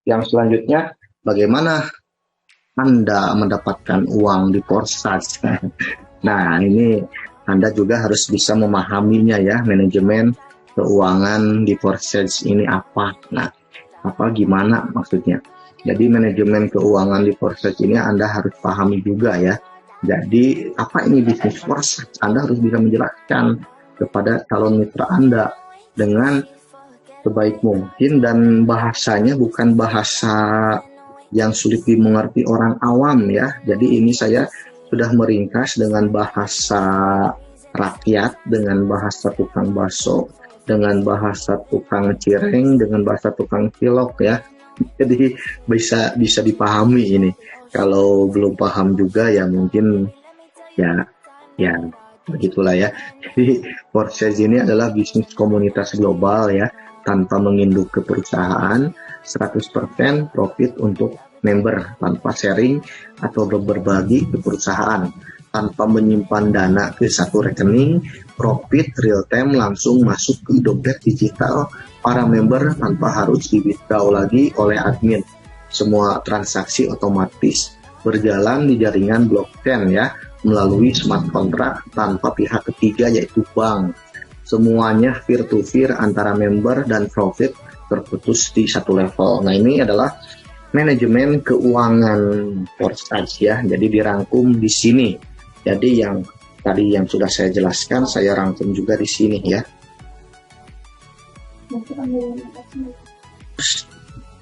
Yang selanjutnya, bagaimana Anda mendapatkan uang di Forsage? Nah, ini Anda juga harus bisa memahaminya ya, manajemen keuangan di Forsage ini apa. Nah, gimana maksudnya? Jadi manajemen keuangan di Forsage ini Anda harus pahami juga ya. Jadi apa ini bisnis Forsage? Anda harus bisa menjelaskan kepada calon mitra Anda dengan sebaik mungkin dan bahasanya bukan bahasa yang sulit dimengerti orang awam ya. Jadi ini saya sudah meringkas dengan bahasa rakyat, dengan bahasa tukang bakso, dengan bahasa tukang cireng, dengan bahasa tukang cilok ya. Jadi bisa dipahami ini. Kalau belum paham juga ya mungkin ya begitulah ya. Jadi Forsage ini adalah bisnis komunitas global ya, tanpa menginduk ke perusahaan, 100% profit untuk member tanpa sharing atau berbagi ke perusahaan, tanpa menyimpan dana ke satu rekening, profit real time langsung masuk ke dompet digital para member tanpa harus di-withdraw lagi oleh admin. Semua transaksi otomatis berjalan di jaringan blockchain ya, melalui smart contract tanpa pihak ketiga yaitu bank. Semuanya peer to peer antara member dan profit terputus di satu level. Nah, ini adalah manajemen keuangan Forsage ya. Jadi dirangkum di sini. Jadi yang tadi yang sudah saya jelaskan saya rangkum juga di sini ya.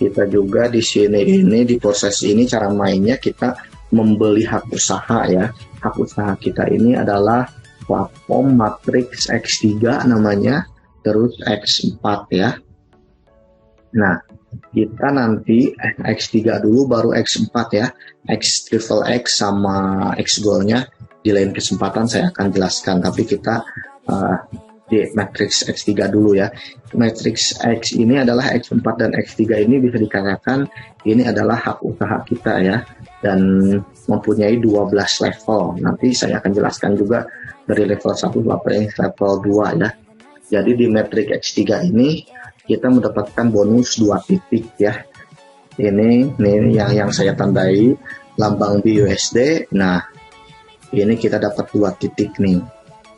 Kita juga di sini ini di proses ini cara mainnya kita membeli hak usaha ya. Hak usaha kita ini adalah platform Matrix X3 namanya, terus X4 ya. Nah, kita nanti X3 dulu baru X4 ya. X triple X sama X Gold-nya di lain kesempatan saya akan jelaskan, tapi kita di Matrix X3 dulu ya. Matrix X ini adalah X4 dan X3 ini bisa dikatakan ini adalah hak usaha kita ya, dan mempunyai 12 level. Nanti saya akan jelaskan juga dari level 1 sampai level 2 ya. Jadi di Matrix X3 ini kita mendapatkan bonus 2 titik ya. Ini yang saya tandai lambang BUSD. Nah, ini kita dapat 2 titik nih.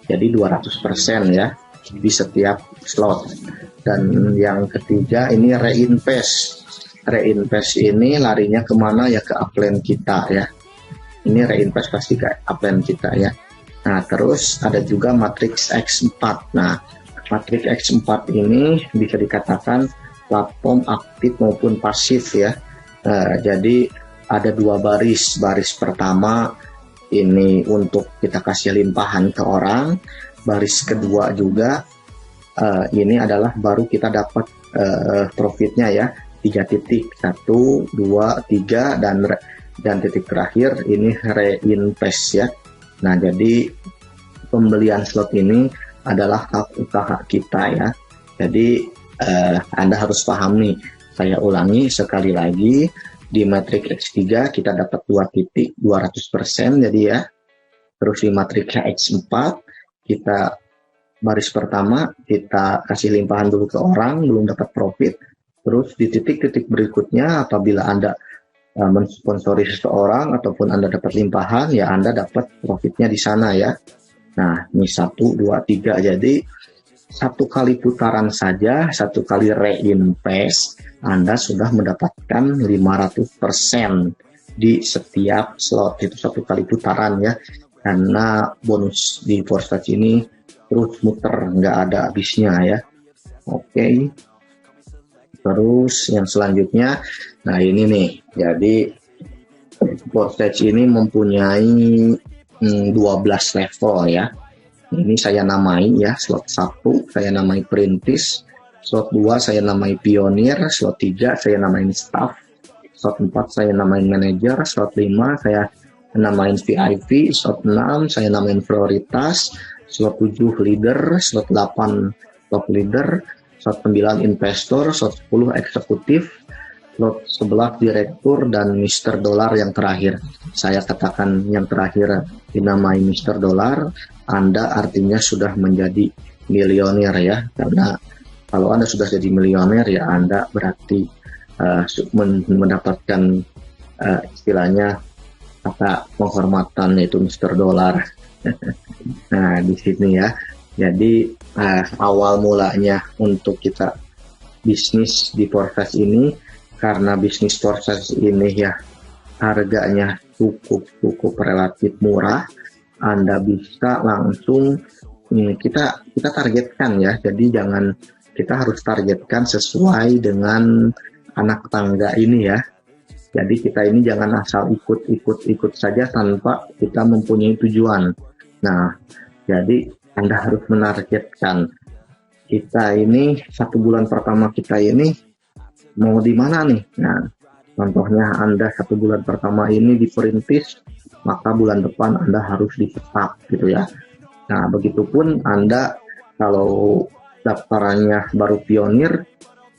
Jadi 200% ya di setiap slot. Dan yang ketiga ini reinvest. Reinvest ini larinya kemana ya, ke upline kita ya. Ini reinvestasi ke upline kita ya. Nah, terus ada juga Matrix X4. Nah, Matrix X4 ini bisa dikatakan platform aktif maupun pasif ya. Jadi ada 2 baris. Baris pertama ini untuk kita kasih limpahan ke orang. Baris kedua juga ini adalah baru kita dapat profitnya ya. 3 titik, 1, 2, 3 dan titik terakhir ini reinvest ya. Nah, jadi pembelian slot ini adalah hak usaha kita ya. Jadi Anda harus pahami. Saya ulangi sekali lagi, di Matrix X3 kita dapat 2 titik 200% jadi ya. Terus di Matrix X4 kita baris pertama kita kasih limpahan dulu ke orang, belum dapat profit. Terus di titik-titik berikutnya apabila Anda mensponsori seseorang ataupun Anda dapat limpahan, ya Anda dapat profitnya di sana ya. Nah, ini 1, 2, 3. Jadi 1 kali putaran saja, 1 kali reinvest, Anda sudah mendapatkan 500% di setiap slot. Itu 1 kali putaran ya. Karena bonus di Forsage ini terus muter, nggak ada habisnya ya. Oke. Terus yang selanjutnya, nah ini nih, jadi Forsage ini mempunyai 12 level ya. Ini saya namai ya, slot 1 saya namai Perintis, slot 2 saya namai Pionir, slot 3 saya namain Staff, slot 4 saya namain Manager, slot 5 saya namain VIP, slot 6 saya namain Prioritas, slot 7 Leader, slot 8 Top Leader, slot 9 investor, slot 10 eksekutif, slot 11 direktur, dan Mr. Dollar yang terakhir. Saya katakan yang terakhir dinamai Mr. Dollar, Anda artinya sudah menjadi milioner ya. Karena kalau Anda sudah jadi milioner ya Anda berarti mendapatkan istilahnya kata penghormatan, yaitu Mr. Dolar. Nah, di sini ya. Jadi awal mulanya untuk kita bisnis di Forex ini, karena bisnis Forex ini ya harganya cukup relatif murah, Anda bisa langsung kita targetkan ya. Jadi kita harus targetkan sesuai dengan anak tangga ini ya. Jadi kita ini jangan asal ikut saja tanpa kita mempunyai tujuan. Nah, jadi Anda harus menargetkan, kita ini 1 bulan pertama kita ini mau di mana nih. Nah, contohnya Anda 1 bulan pertama ini diperintis, maka bulan depan Anda harus ditetap gitu ya. Nah, begitupun Anda kalau daftarannya baru pionir,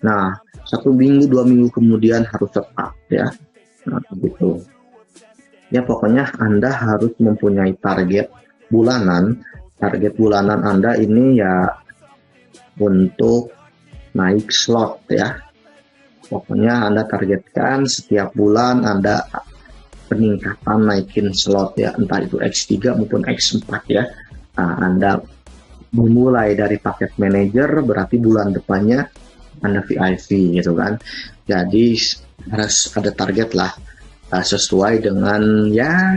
nah 1 minggu 2 minggu kemudian harus tetap ya. Nah, begitu ya, pokoknya Anda harus mempunyai target bulanan. Target bulanan Anda ini ya untuk naik slot ya. Pokoknya Anda targetkan setiap bulan Anda peningkatan naikin slot ya, entah itu X3 maupun X4 ya. Nah, Anda memulai dari paket manager, berarti bulan depannya Anda VIP gitu kan. Jadi harus ada target lah, sesuai dengan ya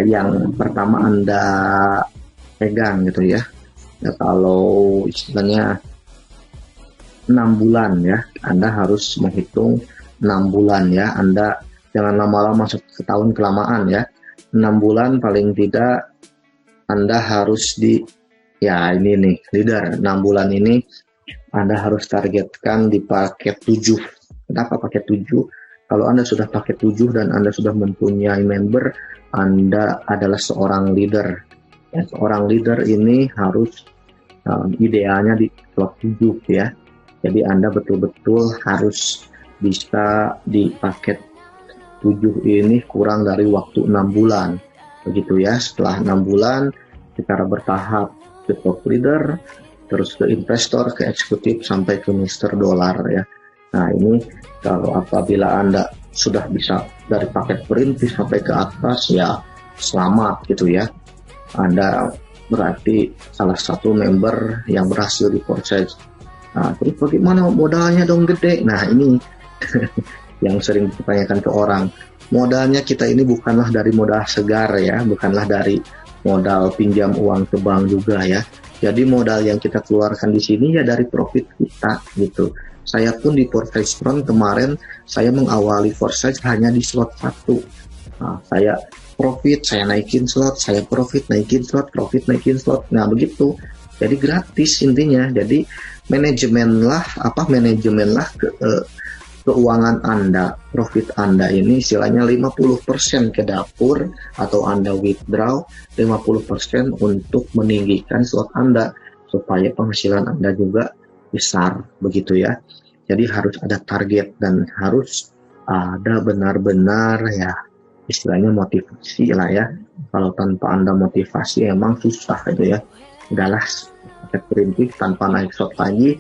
yang pertama Anda pegang gitu ya. Ya kalau istilahnya 6 bulan ya, Anda harus menghitung 6 bulan ya. Anda jangan lama-lama, setahun kelamaan ya. 6 bulan paling tidak Anda harus ya ini nih leader, 6 bulan ini Anda harus targetkan di paket 7. Kenapa paket 7? Kalau Anda sudah paket 7 dan Anda sudah mempunyai member, Anda adalah seorang leader. Ya, seorang leader ini harus idealnya di slot 7 ya. Jadi Anda betul-betul harus bisa di paket 7 ini kurang dari waktu 6 bulan. Begitu ya, setelah 6 bulan secara bertahap ke top leader, terus ke investor, ke eksekutif, sampai ke Mr. Dolar ya. Nah, ini kalau apabila Anda sudah bisa dari paket perintis sampai ke atas ya, selamat gitu ya. Anda berarti salah satu member yang berhasil di Forex. Nah, terus bagaimana modalnya dong gede? Nah, ini yang sering ditanyakan ke orang. Modalnya kita ini bukanlah dari modal segar ya, bukanlah dari modal pinjam uang ke bank juga ya. Jadi modal yang kita keluarkan di sini ya dari profit kita gitu. Saya pun di Forex kemarin saya mengawali Forex hanya di slot 1. Nah, saya profit, saya naikin slot, saya profit, naikin slot, profit, naikin slot. Nah, begitu. Jadi gratis intinya. Jadi manajemenlah keuangan Anda, profit Anda ini istilahnya 50% ke dapur atau Anda withdraw, 50% untuk meninggikan slot Anda supaya penghasilan Anda juga besar begitu ya. Jadi harus ada target dan harus ada benar-benar ya istilahnya motivasi lah ya. Kalau tanpa Anda motivasi emang susah gitu ya. Udahlah paket perintis tanpa naik slot lagi,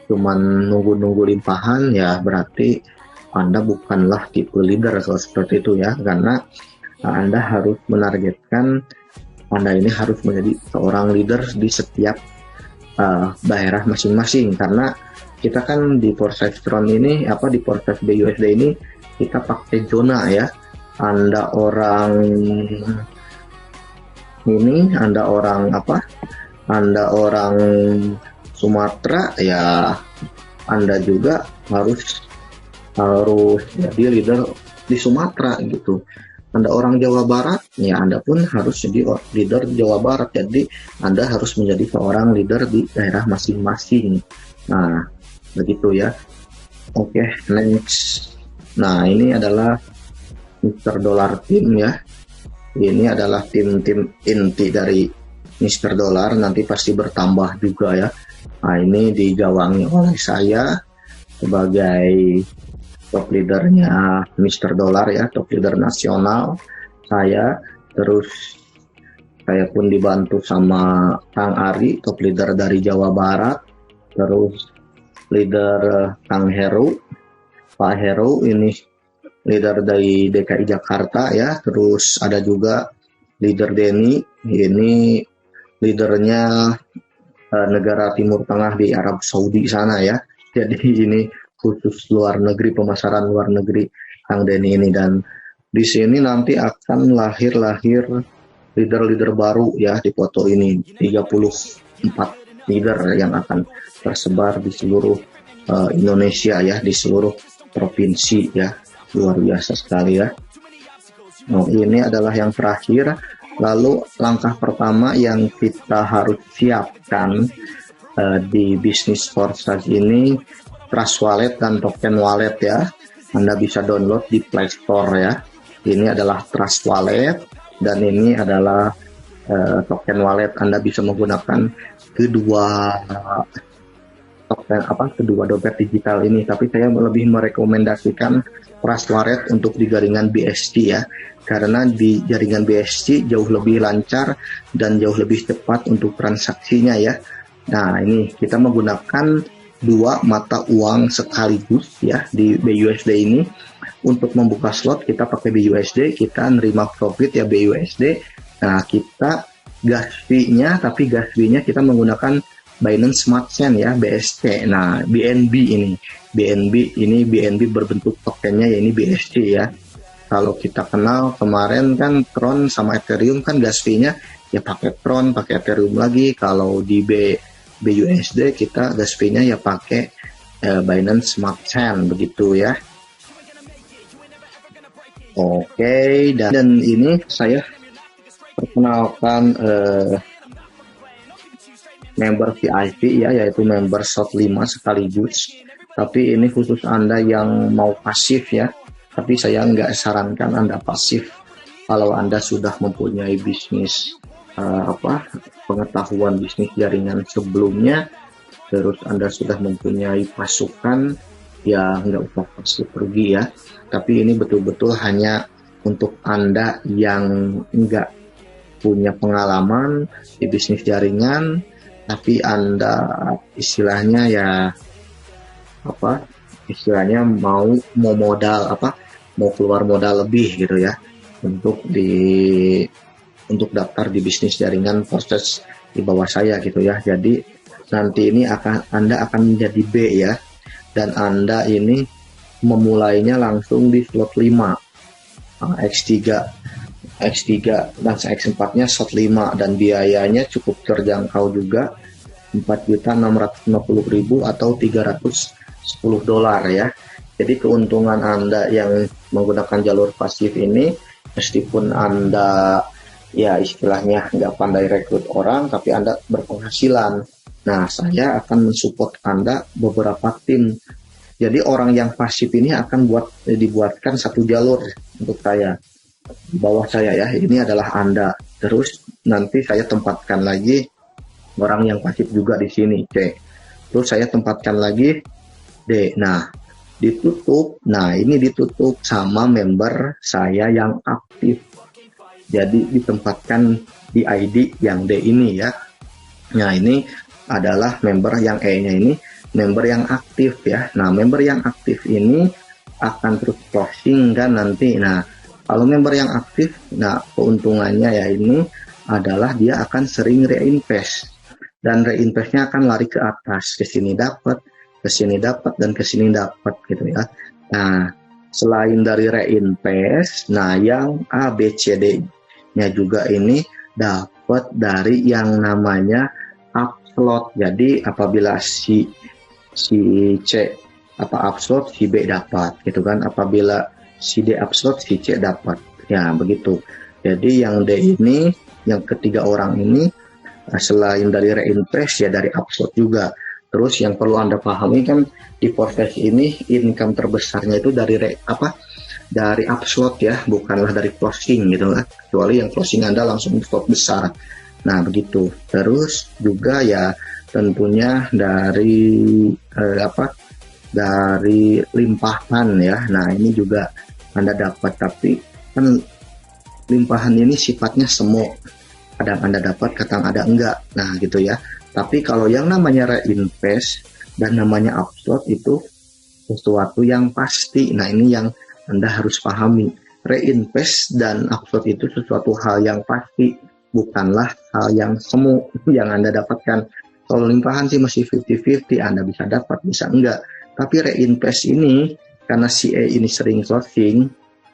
cuman nunggu-nunggu limpahan ya, berarti Anda bukanlah tipe leader kalau seperti itu ya. Karena Anda harus menargetkan Anda ini harus menjadi seorang leader di setiap daerah masing-masing. Karena kita kan di Forex ini di Forex BUSD ini kita pakai zona ya. Anda orang Sumatera ya, Anda juga harus jadi leader di Sumatera gitu. Anda orang Jawa Barat ya, Anda pun harus jadi leader di Jawa Barat. Jadi Anda harus menjadi seorang leader di daerah masing-masing. Nah, begitu ya. Oke, next. Nah, ini adalah Mr. Dolar Team ya. Ini adalah tim-tim inti dari Mr. Dolar, nanti pasti bertambah juga ya. Nah, ini digawangi oleh saya sebagai top leadernya Mr. Dolar ya, top leader nasional saya. Terus saya pun dibantu sama Kang Ari, top leader dari Jawa Barat. Terus leader Kang Heru, Pak Heru ini leader dari DKI Jakarta ya, terus ada juga leader Denny, ini leadernya negara Timur Tengah di Arab Saudi sana ya. Jadi ini khusus luar negeri, pemasaran luar negeri Kang Denny ini. Dan di sini nanti akan lahir leader-leader baru ya di foto ini, 34 leader yang akan tersebar di seluruh Indonesia ya, di seluruh provinsi ya. Luar biasa sekali ya. Nah, ini adalah yang terakhir. Lalu langkah pertama yang kita harus siapkan di bisnis Forsage ini, Trust Wallet dan Token Wallet ya. Anda bisa download di Play Store ya. Ini adalah Trust Wallet dan ini adalah Token Wallet. Anda bisa menggunakan kedua dompet digital ini, tapi saya lebih merekomendasikan Trust Wallet untuk di jaringan BSC ya, karena di jaringan BSC jauh lebih lancar dan jauh lebih cepat untuk transaksinya ya. Nah, ini kita menggunakan dua mata uang sekaligus ya di BUSD ini. Untuk membuka slot kita pakai BUSD, kita nerima profit ya BUSD. Nah, kita gas fee-nya, tapi gas fee-nya kita menggunakan Binance Smart Chain ya, BSC. Nah, BNB ini berbentuk tokennya ya, ini BSC ya. Kalau kita kenal kemarin kan Tron sama Ethereum kan gas fee-nya ya pakai Tron, pakai Ethereum lagi. Kalau di BUSD kita gas fee-nya ya pakai Binance Smart Chain begitu ya. Oke, dan ini saya perkenalkan member VIP ya, yaitu member SHOT 5 sekaligus. Tapi ini khusus Anda yang mau pasif ya. Tapi saya nggak sarankan Anda pasif kalau Anda sudah mempunyai bisnis pengetahuan bisnis jaringan sebelumnya, terus Anda sudah mempunyai pasukan, ya nggak usah pasif pergi ya. Tapi ini betul-betul hanya untuk Anda yang nggak punya pengalaman di bisnis jaringan, tapi Anda istilahnya mau keluar modal lebih gitu ya, untuk daftar di bisnis jaringan Forsage di bawah saya gitu ya. Jadi nanti ini Anda akan menjadi B ya, dan Anda ini memulainya langsung di slot 5 X3 dan X4-nya slot 5, dan biayanya cukup terjangkau juga, 4.650.000 atau $310 ya. Jadi keuntungan Anda yang menggunakan jalur pasif ini, meskipun Anda ya istilahnya nggak pandai rekrut orang, tapi Anda berpenghasilan. Nah, saya akan mensupport Anda beberapa tim. Jadi orang yang pasif ini akan dibuatkan satu jalur untuk saya, di bawah saya ya. Ini adalah Anda. Terus nanti saya tempatkan lagi orang yang pasif juga di sini, C. Terus saya tempatkan lagi D. Nah, ditutup. Nah, ini ditutup sama member saya yang aktif. Jadi ditempatkan di ID yang D ini ya. Nah, ini adalah member yang E-nya ini, member yang aktif ya. Nah, member yang aktif ini akan terus closing kan nanti. Nah, kalau member yang aktif, nah keuntungannya ya ini adalah dia akan sering reinvest. Dan reinvestnya akan lari ke atas, ke sini dapat, ke sini dapat, dan ke sini dapat gitu ya. Nah, selain dari reinvest, nah yang A, B, C, D-nya juga ini dapat dari yang namanya upslot. Jadi apabila si C upslot, si B dapat gitu kan. Apabila si D upslot, si C dapat. Ya begitu. Jadi yang D ini, yang ketiga orang ini, selain dari reinvest ya dari upslot juga. Terus yang perlu Anda pahami kan di Forsage ini income terbesarnya itu dari dari upslot ya, bukanlah dari closing gitu kan. Kecuali yang closing Anda langsung slot besar. Nah, begitu. Terus juga ya tentunya dari dari limpahan ya. Nah, ini juga Anda dapat, tapi kan limpahan ini sifatnya semu. Kadang Anda dapat, kadang ada enggak. Nah, gitu ya. Tapi kalau yang namanya reinvest dan namanya upslot itu sesuatu yang pasti. Nah, ini yang Anda harus pahami. Reinvest dan upload itu sesuatu hal yang pasti, bukanlah hal yang semu yang Anda dapatkan. Kalau limpahan sih masih 50-50, Anda bisa dapat, bisa enggak. Tapi reinvest ini, karena CA ini sering closing,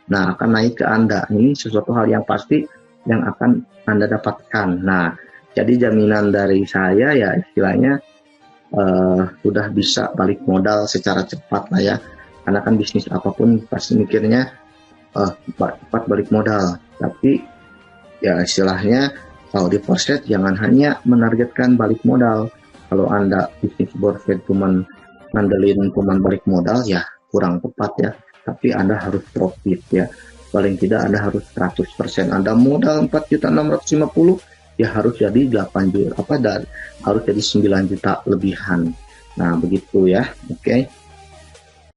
nah akan naik ke Anda. Ini sesuatu hal yang pasti yang akan Anda dapatkan. Nah, jadi jaminan dari saya ya istilahnya sudah bisa balik modal secara cepat lah ya. Karena kan bisnis apapun pasti mikirnya cepat balik modal. Tapi ya istilahnya kalau di Foreset jangan hanya menargetkan balik modal. Kalau Anda bisnis Foreset cuman ngandelin cuman balik modal ya kurang tepat ya. Tapi Anda harus profit ya. Paling tidak Anda harus 100%. Anda modal 4.650 ya harus jadi 8 juta harus jadi 9 juta lebihan. Nah, begitu ya. Oke.